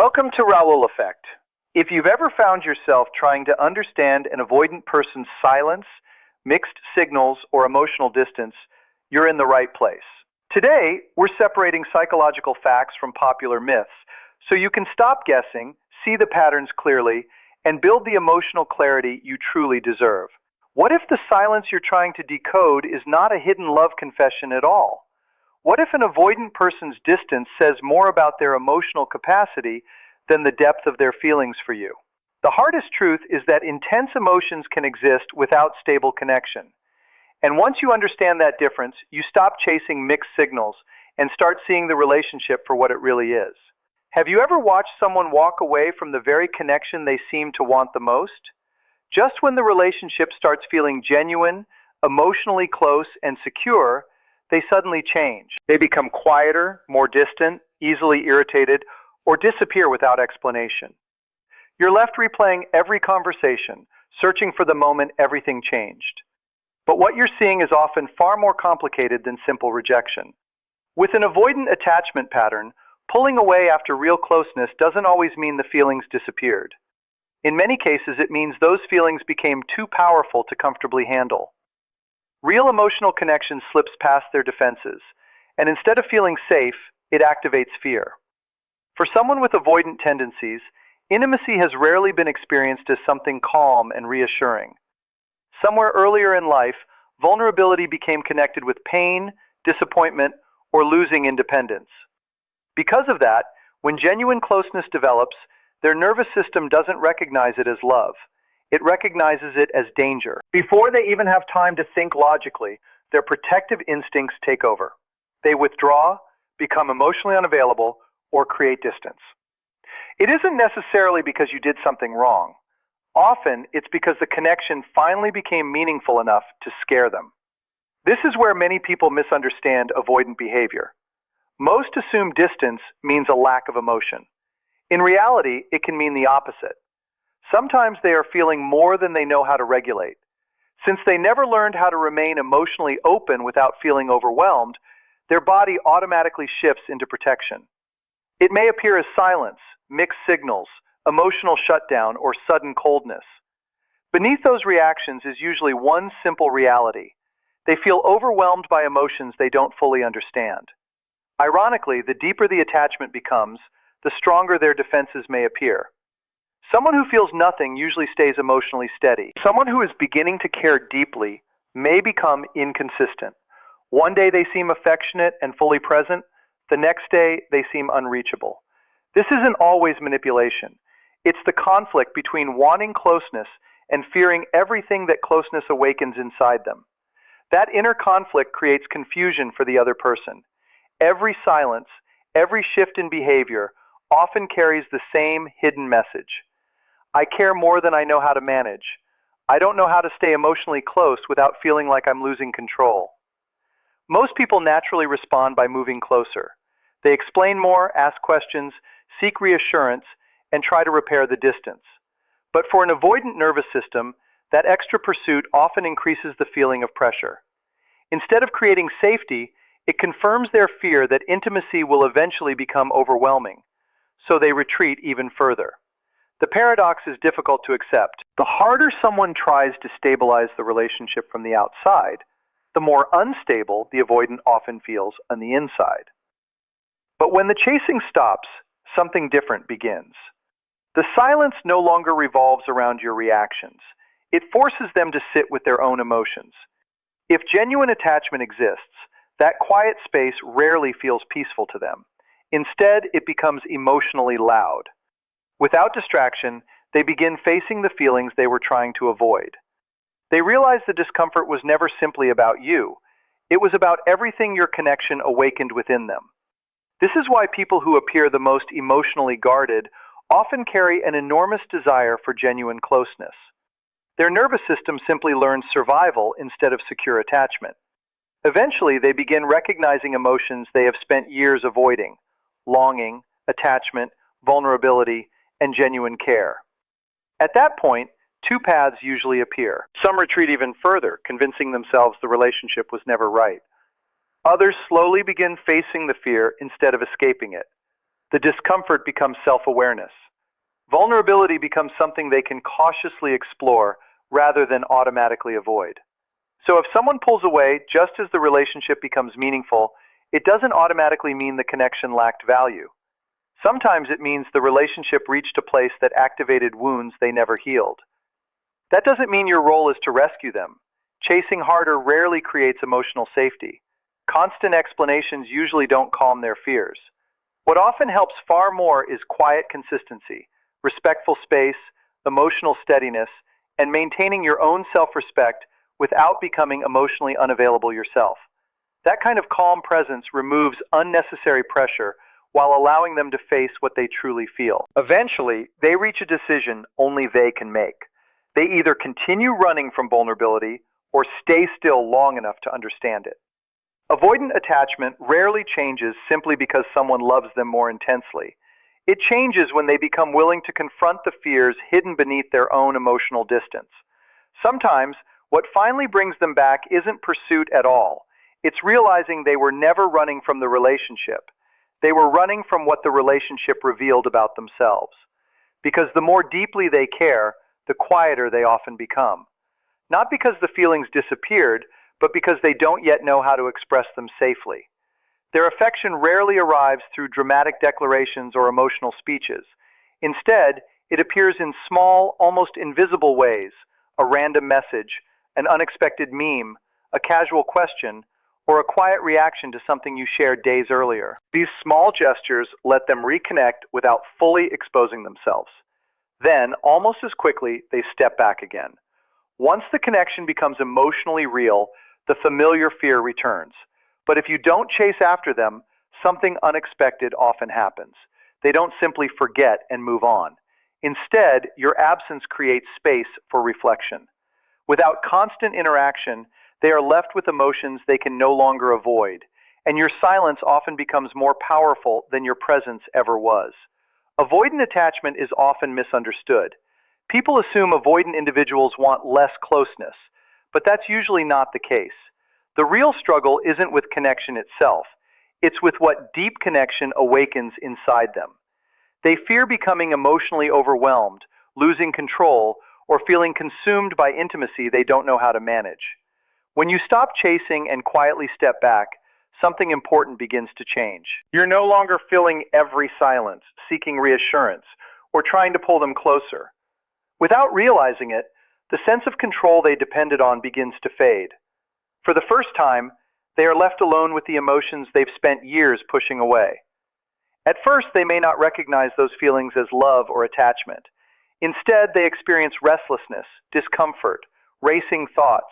Welcome to Raul Effect. If you've ever found yourself trying to understand an avoidant person's silence, mixed signals, or emotional distance, you're in the right place. Today, we're separating psychological facts from popular myths so you can stop guessing, see the patterns clearly, and build the emotional clarity you truly deserve. What if the silence you're trying to decode is not a hidden love confession at all? What if an avoidant person's distance says more about their emotional capacity than the depth of their feelings for you? The hardest truth is that intense emotions can exist without stable connection. And once you understand that difference, you stop chasing mixed signals and start seeing the relationship for what it really is. Have you ever watched someone walk away from the very connection they seem to want the most? Just when the relationship starts feeling genuine, emotionally close, and secure, they suddenly change. They become quieter, more distant, easily irritated, or disappear without explanation. You're left replaying every conversation, searching for the moment everything changed. But what you're seeing is often far more complicated than simple rejection. With an avoidant attachment pattern, pulling away after real closeness doesn't always mean the feelings disappeared. In many cases, it means those feelings became too powerful to comfortably handle. Real emotional connection slips past their defenses, and instead of feeling safe, it activates fear. For someone with avoidant tendencies, intimacy has rarely been experienced as something calm and reassuring. Somewhere earlier in life, vulnerability became connected with pain, disappointment, or losing independence. Because of that, when genuine closeness develops, their nervous system doesn't recognize it as love. It recognizes it as danger. Before they even have time to think logically, their protective instincts take over. They withdraw, become emotionally unavailable, or create distance. It isn't necessarily because you did something wrong. Often, it's because the connection finally became meaningful enough to scare them. This is where many people misunderstand avoidant behavior. Most assume distance means a lack of emotion. In reality, it can mean the opposite. Sometimes they are feeling more than they know how to regulate. Since they never learned how to remain emotionally open without feeling overwhelmed, their body automatically shifts into protection. It may appear as silence, mixed signals, emotional shutdown, or sudden coldness. Beneath those reactions is usually one simple reality. They feel overwhelmed by emotions they don't fully understand. Ironically, the deeper the attachment becomes, the stronger their defenses may appear. Someone who feels nothing usually stays emotionally steady. Someone who is beginning to care deeply may become inconsistent. One day they seem affectionate and fully present. The next day they seem unreachable. This isn't always manipulation. It's the conflict between wanting closeness and fearing everything that closeness awakens inside them. That inner conflict creates confusion for the other person. Every silence, every shift in behavior often carries the same hidden message. I care more than I know how to manage. I don't know how to stay emotionally close without feeling like I'm losing control. Most people naturally respond by moving closer. They explain more, ask questions, seek reassurance, and try to repair the distance. But for an avoidant nervous system, that extra pursuit often increases the feeling of pressure. Instead of creating safety, it confirms their fear that intimacy will eventually become overwhelming, so they retreat even further. The paradox is difficult to accept. The harder someone tries to stabilize the relationship from the outside, the more unstable the avoidant often feels on the inside. But when the chasing stops, something different begins. The silence no longer revolves around your reactions. It forces them to sit with their own emotions. If genuine attachment exists, that quiet space rarely feels peaceful to them. Instead, it becomes emotionally loud. Without distraction, they begin facing the feelings they were trying to avoid. They realize the discomfort was never simply about you. It was about everything your connection awakened within them. This is why people who appear the most emotionally guarded often carry an enormous desire for genuine closeness. Their nervous system simply learns survival instead of secure attachment. Eventually, they begin recognizing emotions they have spent years avoiding: longing, attachment, vulnerability, and genuine care. At that point, two paths usually appear. Some retreat even further, convincing themselves the relationship was never right. Others slowly begin facing the fear instead of escaping it. The discomfort becomes self-awareness. Vulnerability becomes something they can cautiously explore rather than automatically avoid. So if someone pulls away just as the relationship becomes meaningful, it doesn't automatically mean the connection lacked value. Sometimes it means the relationship reached a place that activated wounds they never healed. That doesn't mean your role is to rescue them. Chasing harder rarely creates emotional safety. Constant explanations usually don't calm their fears. What often helps far more is quiet consistency, respectful space, emotional steadiness, and maintaining your own self-respect without becoming emotionally unavailable yourself. That kind of calm presence removes unnecessary pressure while allowing them to face what they truly feel. Eventually, they reach a decision only they can make. They either continue running from vulnerability or stay still long enough to understand it. Avoidant attachment rarely changes simply because someone loves them more intensely. It changes when they become willing to confront the fears hidden beneath their own emotional distance. Sometimes, what finally brings them back isn't pursuit at all. It's realizing they were never running from the relationship. They were running from what the relationship revealed about themselves. Because the more deeply they care, the quieter they often become. Not because the feelings disappeared, but because they don't yet know how to express them safely. Their affection rarely arrives through dramatic declarations or emotional speeches. Instead, it appears in small, almost invisible ways: a random message, an unexpected meme, a casual question, or a quiet reaction to something you shared days earlier. These small gestures let them reconnect without fully exposing themselves. Then, almost as quickly, they step back again. Once the connection becomes emotionally real, the familiar fear returns. But if you don't chase after them, something unexpected often happens. They don't simply forget and move on. Instead, your absence creates space for reflection. Without constant interaction, they are left with emotions they can no longer avoid, and your silence often becomes more powerful than your presence ever was. Avoidant attachment is often misunderstood. People assume avoidant individuals want less closeness, but that's usually not the case. The real struggle isn't with connection itself. It's with what deep connection awakens inside them. They fear becoming emotionally overwhelmed, losing control, or feeling consumed by intimacy they don't know how to manage. When you stop chasing and quietly step back, something important begins to change. You're no longer filling every silence, seeking reassurance, or trying to pull them closer. Without realizing it, the sense of control they depended on begins to fade. For the first time, they are left alone with the emotions they've spent years pushing away. At first, they may not recognize those feelings as love or attachment. Instead, they experience restlessness, discomfort, racing thoughts,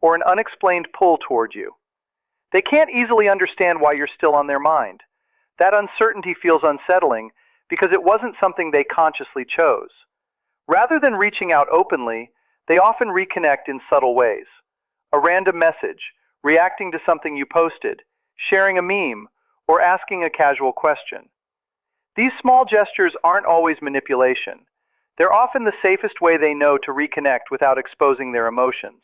or an unexplained pull toward you. They can't easily understand why you're still on their mind. That uncertainty feels unsettling because it wasn't something they consciously chose. Rather than reaching out openly, they often reconnect in subtle ways. A random message, reacting to something you posted, sharing a meme, or asking a casual question. These small gestures aren't always manipulation. They're often the safest way they know to reconnect without exposing their emotions.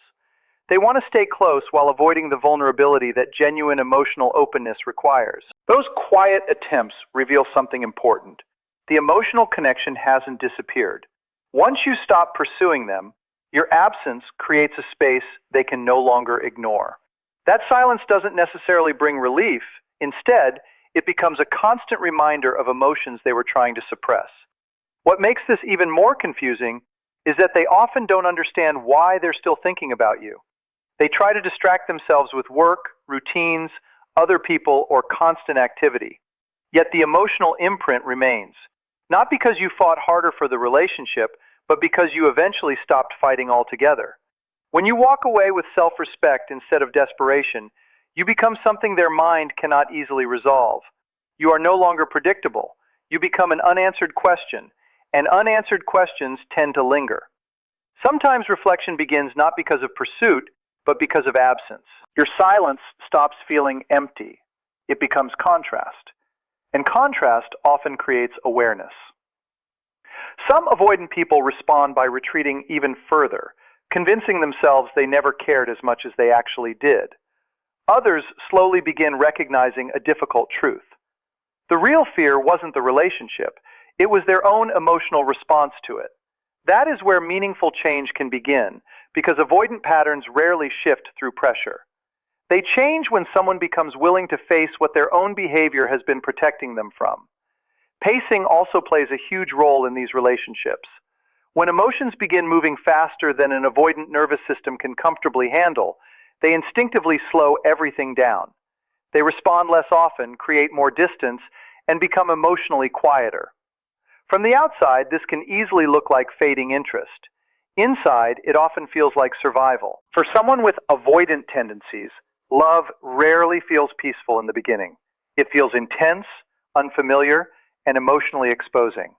They want to stay close while avoiding the vulnerability that genuine emotional openness requires. Those quiet attempts reveal something important. The emotional connection hasn't disappeared. Once you stop pursuing them, your absence creates a space they can no longer ignore. That silence doesn't necessarily bring relief. Instead, it becomes a constant reminder of emotions they were trying to suppress. What makes this even more confusing is that they often don't understand why they're still thinking about you. They try to distract themselves with work, routines, other people, or constant activity. Yet the emotional imprint remains. Not because you fought harder for the relationship, but because you eventually stopped fighting altogether. When you walk away with self-respect instead of desperation, you become something their mind cannot easily resolve. You are no longer predictable. You become an unanswered question, and unanswered questions tend to linger. Sometimes reflection begins not because of pursuit, but because of absence. Your silence stops feeling empty. It becomes contrast. And contrast often creates awareness. Some avoidant people respond by retreating even further, convincing themselves they never cared as much as they actually did. Others slowly begin recognizing a difficult truth. The real fear wasn't the relationship. It was their own emotional response to it. That is where meaningful change can begin, because avoidant patterns rarely shift through pressure. They change when someone becomes willing to face what their own behavior has been protecting them from. Pacing also plays a huge role in these relationships. When emotions begin moving faster than an avoidant nervous system can comfortably handle, they instinctively slow everything down. They respond less often, create more distance, and become emotionally quieter. From the outside, this can easily look like fading interest. Inside, it often feels like survival. For someone with avoidant tendencies, love rarely feels peaceful in the beginning. It feels intense, unfamiliar, and emotionally exposing.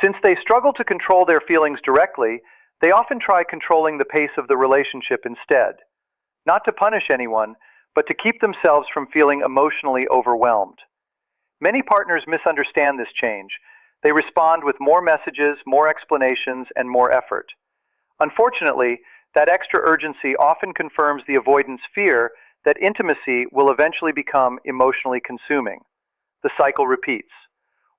Since they struggle to control their feelings directly, they often try controlling the pace of the relationship instead. Not to punish anyone, but to keep themselves from feeling emotionally overwhelmed. Many partners misunderstand this change. They respond with more messages, more explanations, and more effort. Unfortunately, that extra urgency often confirms the avoidant's fear that intimacy will eventually become emotionally consuming. The cycle repeats.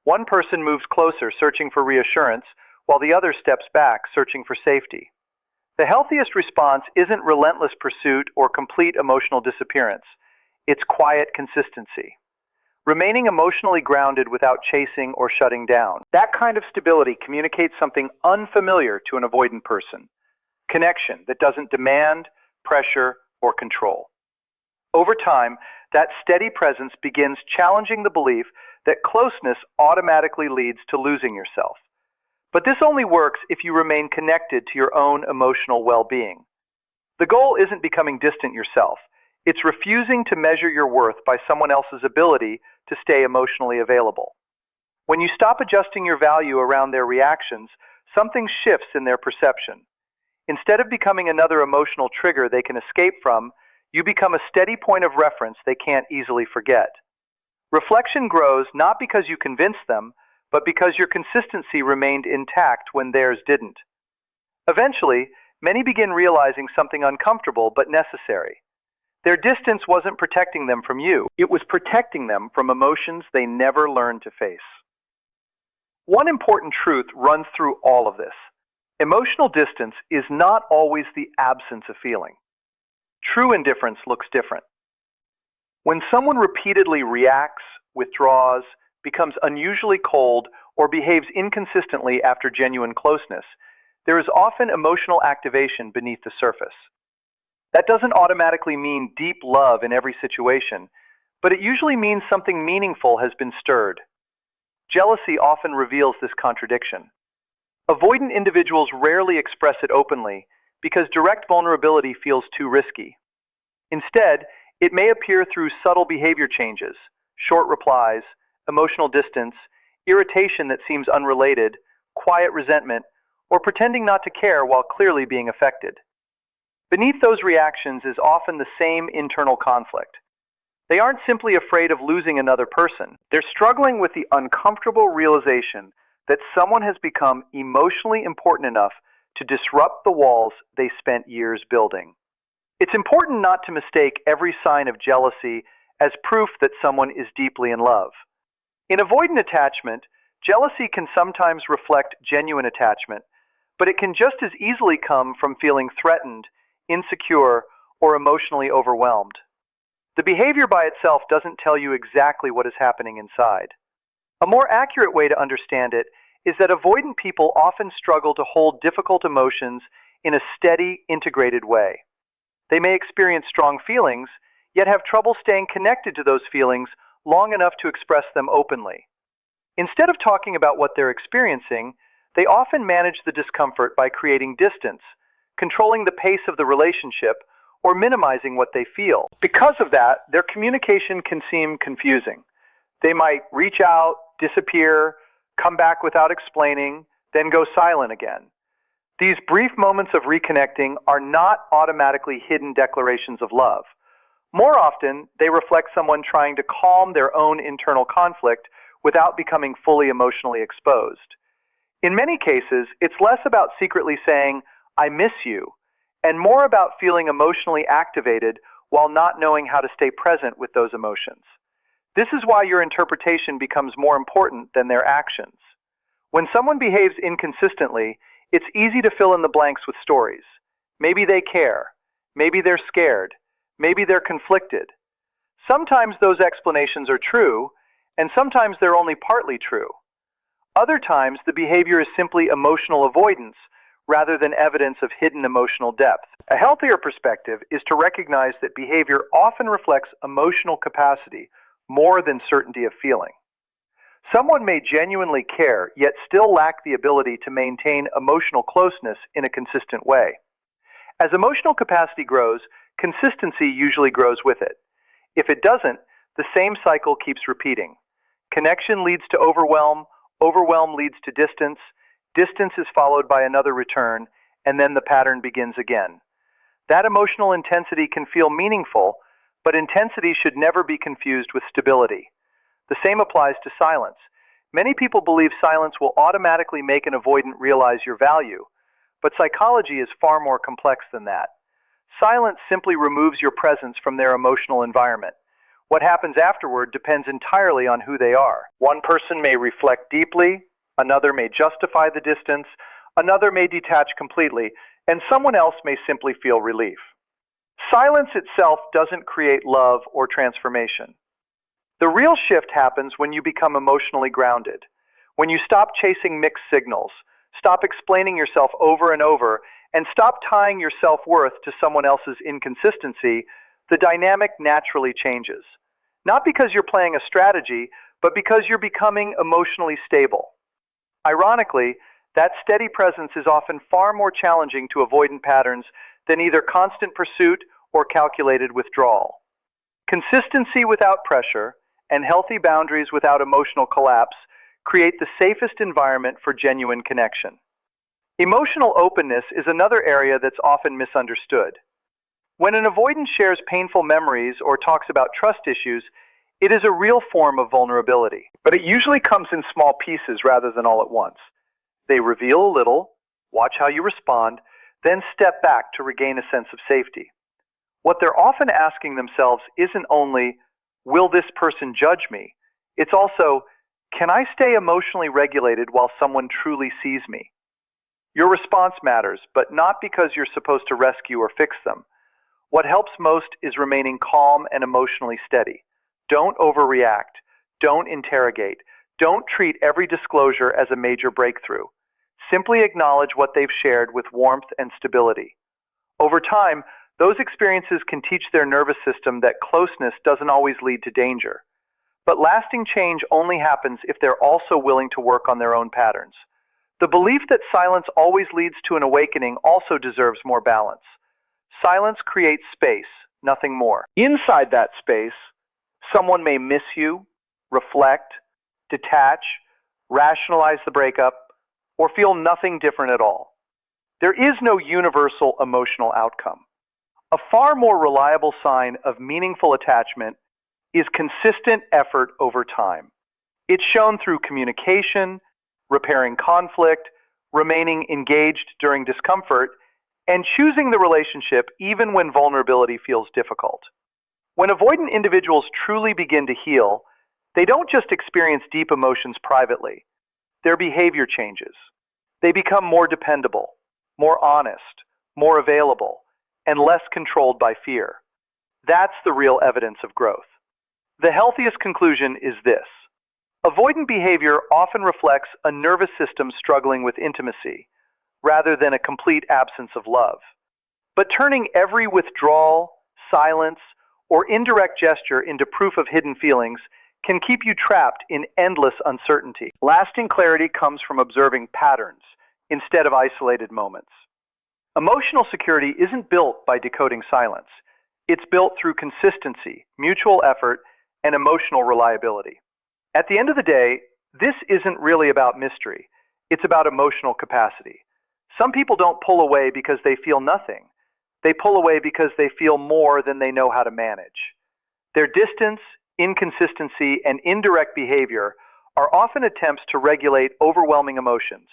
One person moves closer, searching for reassurance, while the other steps back, searching for safety. The healthiest response isn't relentless pursuit or complete emotional disappearance. It's quiet consistency. Remaining emotionally grounded without chasing or shutting down. That kind of stability communicates something unfamiliar to an avoidant person. Connection that doesn't demand, pressure, or control. Over time, that steady presence begins challenging the belief that closeness automatically leads to losing yourself. But this only works if you remain connected to your own emotional well-being. The goal isn't becoming distant yourself. It's refusing to measure your worth by someone else's ability to stay emotionally available. When you stop adjusting your value around their reactions, something shifts in their perception. Instead of becoming another emotional trigger they can escape from, you become a steady point of reference they can't easily forget. Reflection grows not because you convinced them, but because your consistency remained intact when theirs didn't. Eventually, many begin realizing something uncomfortable but necessary. Their distance wasn't protecting them from you. It was protecting them from emotions they never learned to face. One important truth runs through all of this. Emotional distance is not always the absence of feeling. True indifference looks different. When someone repeatedly reacts, withdraws, becomes unusually cold, or behaves inconsistently after genuine closeness, there is often emotional activation beneath the surface. That doesn't automatically mean deep love in every situation, but it usually means something meaningful has been stirred. Jealousy often reveals this contradiction. Avoidant individuals rarely express it openly because direct vulnerability feels too risky. Instead, it may appear through subtle behavior changes, short replies, emotional distance, irritation that seems unrelated, quiet resentment, or pretending not to care while clearly being affected. Beneath those reactions is often the same internal conflict. They aren't simply afraid of losing another person. They're struggling with the uncomfortable realization that someone has become emotionally important enough to disrupt the walls they spent years building. It's important not to mistake every sign of jealousy as proof that someone is deeply in love. In avoidant attachment, jealousy can sometimes reflect genuine attachment, but it can just as easily come from feeling threatened, insecure, or emotionally overwhelmed. The behavior by itself doesn't tell you exactly what is happening inside. A more accurate way to understand it is that avoidant people often struggle to hold difficult emotions in a steady, integrated way. They may experience strong feelings, yet have trouble staying connected to those feelings long enough to express them openly. Instead of talking about what they're experiencing, they often manage the discomfort by creating distance, controlling the pace of the relationship, or minimizing what they feel. Because of that, their communication can seem confusing. They might reach out, disappear, come back without explaining, then go silent again. These brief moments of reconnecting are not automatically hidden declarations of love. More often, they reflect someone trying to calm their own internal conflict without becoming fully emotionally exposed. In many cases, it's less about secretly saying, "I miss you," and more about feeling emotionally activated while not knowing how to stay present with those emotions. This is why your interpretation becomes more important than their actions. When someone behaves inconsistently, it's easy to fill in the blanks with stories. Maybe they care. Maybe they're scared. Maybe they're conflicted. Sometimes those explanations are true, and sometimes they're only partly true. Other times, the behavior is simply emotional avoidance rather than evidence of hidden emotional depth. A healthier perspective is to recognize that behavior often reflects emotional capacity more than certainty of feeling. Someone may genuinely care, yet still lack the ability to maintain emotional closeness in a consistent way. As emotional capacity grows, consistency usually grows with it. If it doesn't, the same cycle keeps repeating. Connection leads to overwhelm, overwhelm leads to distance, distance is followed by another return, and then the pattern begins again. That emotional intensity can feel meaningful, but intensity should never be confused with stability. The same applies to silence. Many people believe silence will automatically make an avoidant realize your value, but psychology is far more complex than that. Silence simply removes your presence from their emotional environment. What happens afterward depends entirely on who they are. One person may reflect deeply, another may justify the distance, another may detach completely, and someone else may simply feel relief. Silence itself doesn't create love or transformation. The real shift happens when you become emotionally grounded, when you stop chasing mixed signals, stop explaining yourself over and over, and stop tying your self-worth to someone else's inconsistency. The dynamic naturally changes. Not because you're playing a strategy, but because you're becoming emotionally stable. Ironically, that steady presence is often far more challenging to avoidant patterns than either constant pursuit or calculated withdrawal. Consistency without pressure and healthy boundaries without emotional collapse create the safest environment for genuine connection. Emotional openness is another area that's often misunderstood. When an avoidant shares painful memories or talks about trust issues, it is a real form of vulnerability. But it usually comes in small pieces rather than all at once. They reveal a little, watch how you respond, then step back to regain a sense of safety. What they're often asking themselves isn't only, will this person judge me? It's also, can I stay emotionally regulated while someone truly sees me? Your response matters, but not because you're supposed to rescue or fix them. What helps most is remaining calm and emotionally steady. Don't overreact. Don't interrogate. Don't treat every disclosure as a major breakthrough. Simply acknowledge what they've shared with warmth and stability. Over time, those experiences can teach their nervous system that closeness doesn't always lead to danger. But lasting change only happens if they're also willing to work on their own patterns. The belief that silence always leads to an awakening also deserves more balance. Silence creates space, nothing more. Inside that space, someone may miss you, reflect, detach, rationalize the breakup, or feel nothing different at all. There is no universal emotional outcome. A far more reliable sign of meaningful attachment is consistent effort over time. It's shown through communication, repairing conflict, remaining engaged during discomfort, and choosing the relationship even when vulnerability feels difficult. When avoidant individuals truly begin to heal, they don't just experience deep emotions privately. Their behavior changes. They become more dependable, more honest, more available, and less controlled by fear. That's the real evidence of growth. The healthiest conclusion is this. Avoidant behavior often reflects a nervous system struggling with intimacy, rather than a complete absence of love. But turning every withdrawal, silence, or indirect gesture into proof of hidden feelings can keep you trapped in endless uncertainty. Lasting clarity comes from observing patterns instead of isolated moments. Emotional security isn't built by decoding silence. It's built through consistency, mutual effort, and emotional reliability. At the end of the day, this isn't really about mystery. It's about emotional capacity. Some people don't pull away because they feel nothing. They pull away because they feel more than they know how to manage. Their distance, inconsistency, and indirect behavior are often attempts to regulate overwhelming emotions,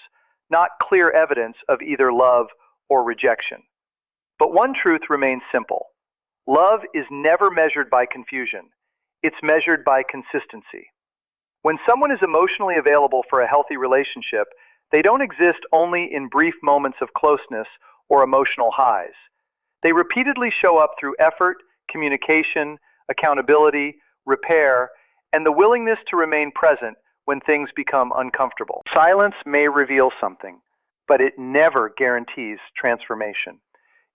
not clear evidence of either love or rejection. But one truth remains simple. Love is never measured by confusion. It's measured by consistency. When someone is emotionally available for a healthy relationship, they don't exist only in brief moments of closeness or emotional highs. They repeatedly show up through effort, communication, accountability, repair, and the willingness to remain present when things become uncomfortable. Silence may reveal something, but it never guarantees transformation.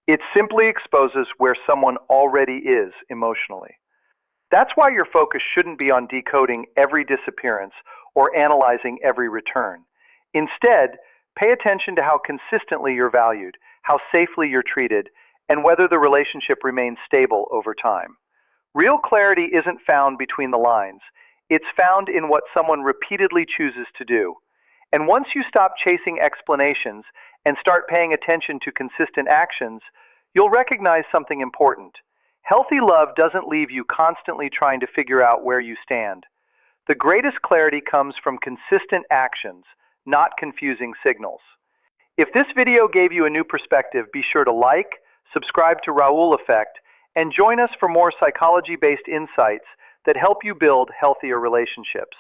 It simply exposes where someone already is emotionally. That's why your focus shouldn't be on decoding every disappearance or analyzing every return. Instead, pay attention to how consistently you're valued, how safely you're treated, and whether the relationship remains stable over time. Real clarity isn't found between the lines. It's found in what someone repeatedly chooses to do. And once you stop chasing explanations and start paying attention to consistent actions, you'll recognize something important. Healthy love doesn't leave you constantly trying to figure out where you stand. The greatest clarity comes from consistent actions, not confusing signals. If this video gave you a new perspective, be sure to like, subscribe to Raul Effect, and join us for more psychology-based insights that help you build healthier relationships.